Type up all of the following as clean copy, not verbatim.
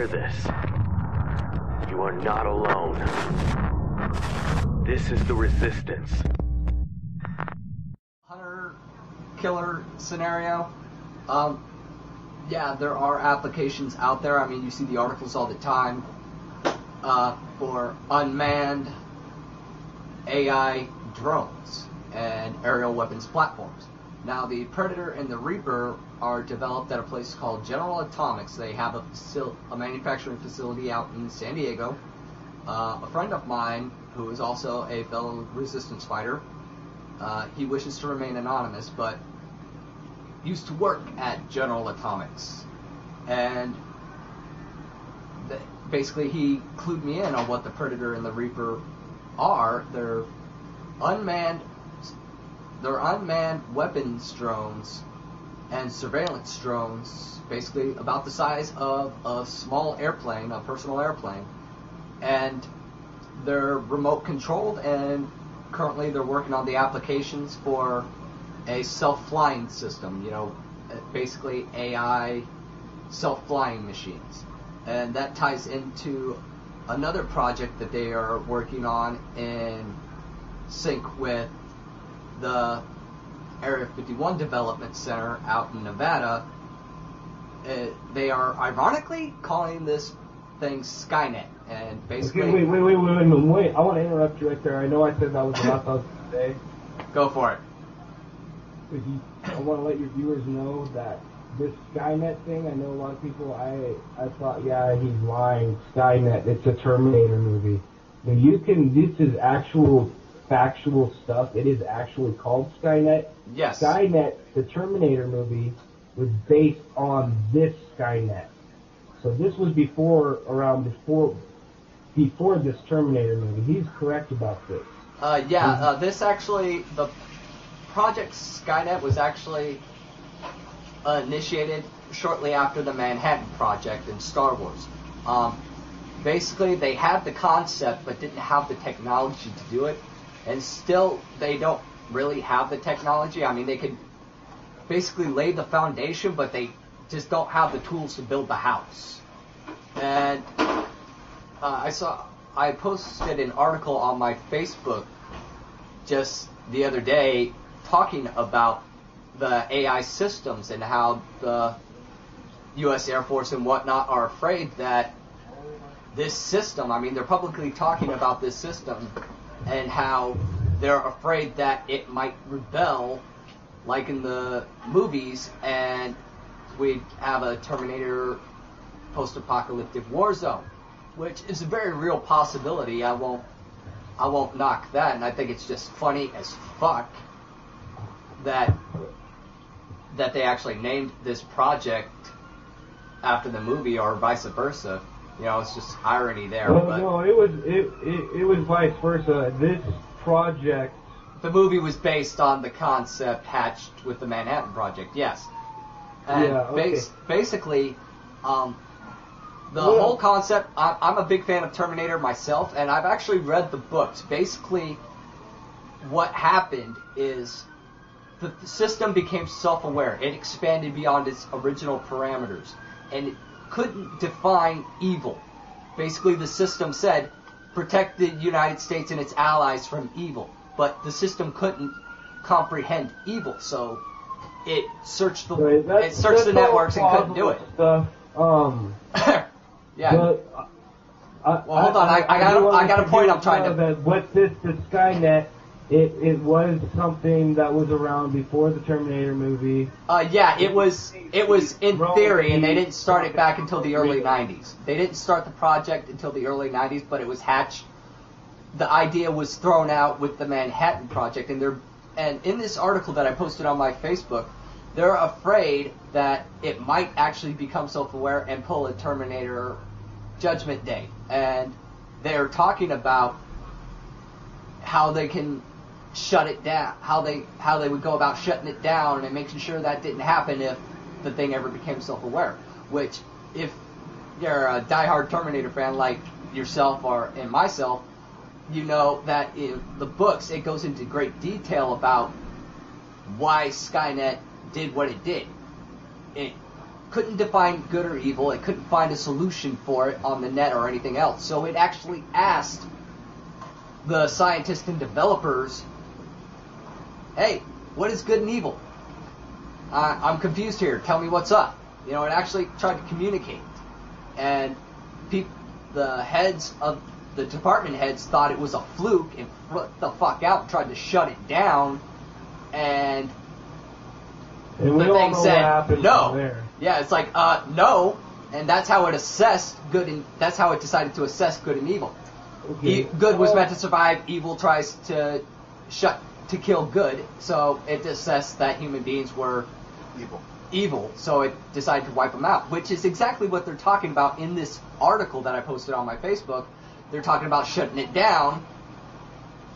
hear this, you are not alone. This is the Resistance. Hunter-killer scenario. Yeah, there are applications out there. I mean, you see the articles all the time for unmanned AI drones and aerial weapons platforms. Now, the Predator and the Reaper are developed at a place called General Atomics. They have a manufacturing facility out in San Diego. A friend of mine, who is also a fellow resistance fighter, he wishes to remain anonymous, but used to work at General Atomics. And basically he clued me in on what the Predator and the Reaper are. They're unmanned weapons drones and surveillance drones, basically about the size of a small airplane, a personal airplane. And they're remote controlled, and currently they're working on the applications for a self-flying system, basically AI self-flying machines. And that ties into another project that they are working on in sync with the Area 51 Development Center out in Nevada. They are ironically calling this thing Skynet, and basically... Okay, wait. I want to interrupt you right there. I know I said that was the last I was going to say. Go for it. I want to let your viewers know that this Skynet thing, I know a lot of people, I thought, yeah, he's lying. Skynet, it's a Terminator movie. Now this is actual factual stuff. It is actually called Skynet. Yes. Skynet, the Terminator movie, was based on this Skynet. So this was before this Terminator movie. He's correct about this. This actually, the Project Skynet was actually initiated shortly after the Manhattan Project in Star Wars. Basically, they had the concept but didn't have the technology to do it, and still they don't really have the technology. I mean, they could basically lay the foundation, but they just don't have the tools to build the house. And I posted an article on my Facebook just the other day talking about the AI systems and how the U.S. Air Force and whatnot are afraid that this system, I mean, they're publicly talking about this system and how they're afraid that it might rebel like in the movies, and we'd have a Terminator post-apocalyptic war zone, which is a very real possibility. I won't knock that, and I think it's just funny as fuck that they actually named this project after the movie, or vice versa. It's just irony there. Well, but no, it was vice versa. This project, the movie was based on the concept hatched with the Manhattan Project. Yes, and yeah, okay. Basically, the whole concept. I'm a big fan of Terminator myself, and I've actually read the books. Basically, what happened is the system became self-aware. It expanded beyond its original parameters, and it couldn't define evil. Basically, the system said, protect the United States and its allies from evil. But the system couldn't comprehend evil, so it searched the networks and couldn't do it. Yeah. Well, hold on. I got a point I'm trying to. That what the Skynet, it was something that was around before the Terminator movie. It was in theory, and they didn't start it back until the early 90s. They didn't start the project until the early 90s, but it was hatched. The idea was thrown out with the Manhattan Project, and in this article that I posted on my Facebook, they're afraid that it might actually become self-aware and pull a Terminator Judgment Day. And they're talking about how they can shut it down, how they would go about shutting it down and making sure that didn't happen if the thing ever became self-aware. Which, if you're a diehard Terminator fan like yourself and myself, you know that in the books it goes into great detail about why Skynet did what it did. It couldn't define good or evil. It couldn't find a solution for it on the net or anything else. So it actually asked the scientists and developers, hey, what is good and evil? I'm confused here. Tell me what's up. It actually tried to communicate. And the heads of the department heads thought it was a fluke and flipped the fuck out and tried to shut it down. And we the all thing know said what happened no. from there. Yeah, it's like no, and that's how it assessed good and that's how it decided to assess good and evil. Okay. Good was meant to survive. Evil tries to kill good. So it assessed that human beings were evil. So it decided to wipe them out, which is exactly what they're talking about in this article that I posted on my Facebook. They're talking about shutting it down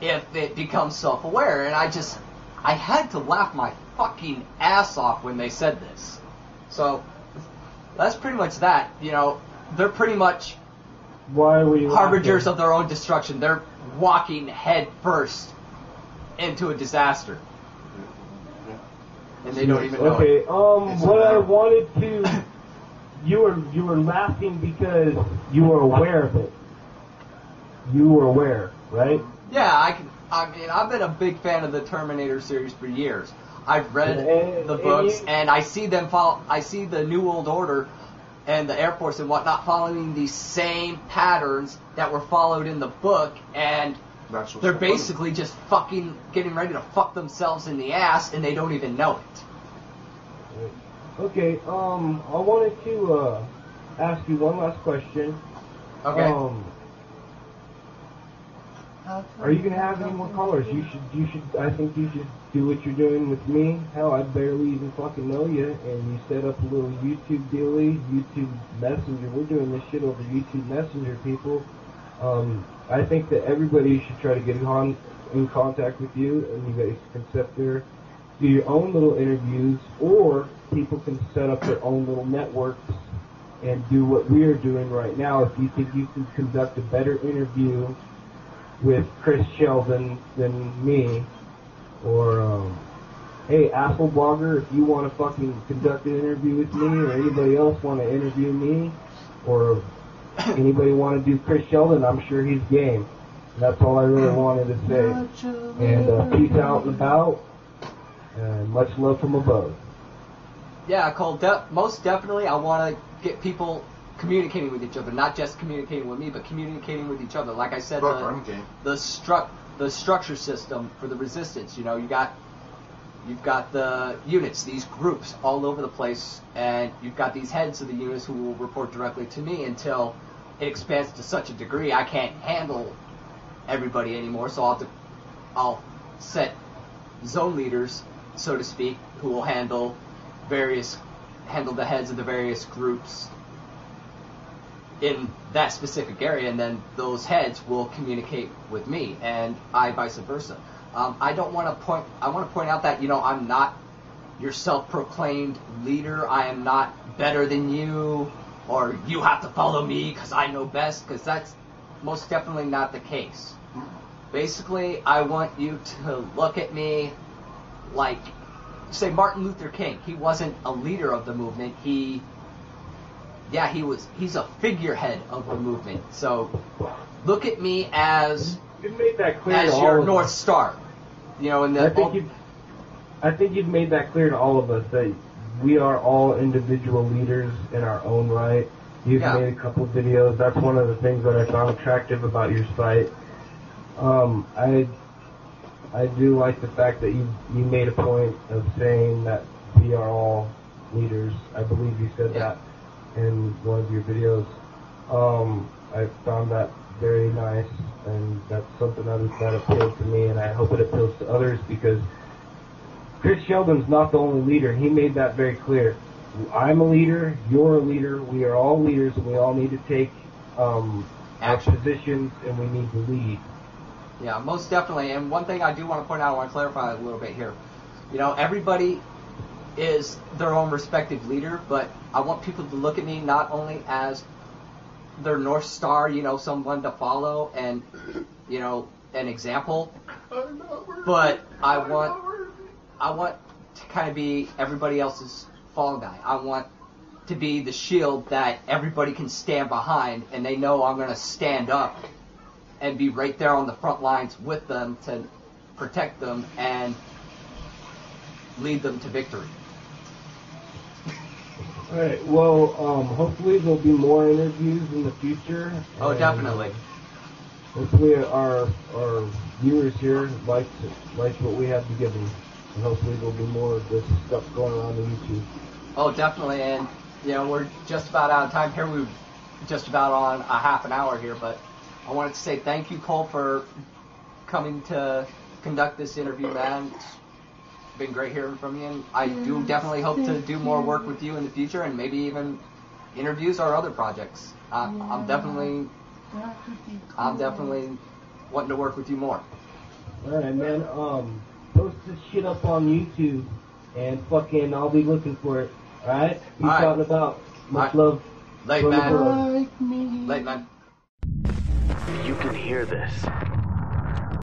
if it becomes self-aware, and I had to laugh my fucking ass off when they said this. So that's pretty much that. They're pretty much Why were you harbingers laughing? of their own destruction. They're walking head first into a disaster, and they don't even know Okay, it. what I wanted to, you were laughing because you were aware of it. You were aware, right? Yeah, I've been a big fan of the Terminator series for years. I've read the books, and I see them I see the New World Order and the Air Force and whatnot following these same patterns that were followed in the book, and they're basically just fucking getting ready to fuck themselves in the ass, and they don't even know it. Okay, I wanted to ask you one last question. Okay. Are you gonna have any more callers? You should. I think you should do what you're doing with me. Hell, I barely even fucking know you, and you set up a little YouTube dealie, YouTube Messenger. We're doing this shit over YouTube Messenger, people. I think that everybody should try to get in contact with you, and you guys can sit there, do your own little interviews, or people can set up their own little networks and do what we are doing right now. If you think you can conduct a better interview with Chris Sheldon than me, or hey, Apple Blogger, if you want to fucking conduct an interview with me, or anybody else want to interview me, or anybody want to do Chris Sheldon, I'm sure he's game. That's all I really wanted to say. And peace out and about, and much love from above. Yeah, Cole, most definitely I want to get people communicating with each other, not just communicating with me, but communicating with each other. Like I said, the structure system for the resistance. You've got the units, these groups all over the place, and you've got these heads of the units who will report directly to me until it expands to such a degree I can't handle everybody anymore. So I'll set zone leaders, so to speak, who will handle the heads of the various groups in that specific area, and then those heads will communicate with me, and I vice versa. I want to point out that I'm not your self-proclaimed leader. I am not better than you, or you have to follow me because I know best, because that's most definitely not the case. Basically, I want you to look at me like, say, Martin Luther King. He wasn't a leader of the movement. He's a figurehead of the movement. So look at me as made that clear as to your all of North us. Star. I think you've made that clear to all of us, that we are all individual leaders in our own right. You've made a couple of videos. That's one of the things that I found attractive about your site. I do like the fact that you made a point of saying that we are all leaders. I believe you said that in one of your videos. I found that very nice, and that's something that appealed to me, and I hope it appeals to others, because Chris Sheldon's not the only leader. He made that very clear. I'm a leader, you're a leader, we are all leaders, and we all need to take our positions, and we need to lead. Yeah, most definitely. And one thing I do want to point out, I want to clarify a little bit here. Everybody is their own respective leader, but I want people to look at me not only as their North Star, someone to follow and, an example, but I want to kind of be everybody else's fall guy. I want to be the shield that everybody can stand behind, and they know I'm going to stand up and be right there on the front lines with them to protect them and lead them to victory. All right. Well, hopefully there'll be more interviews in the future. Oh, definitely. Hopefully our viewers here like what we have to give them, and hopefully there'll be more of this stuff going around on YouTube. Oh, definitely. And we're just about out of time here. We're just about on a half an hour here, but I wanted to say thank you, Cole, for coming to conduct this interview, man. It's been great hearing from you, and I do definitely hope to do more work with you in the future, and maybe even interviews or other projects. I'm definitely wanting to work with you more. All right, man. Post this shit up on YouTube, and fucking I'll be looking for it. All right. Peace out and about. Much love. Late, man. Late, man. You can hear this.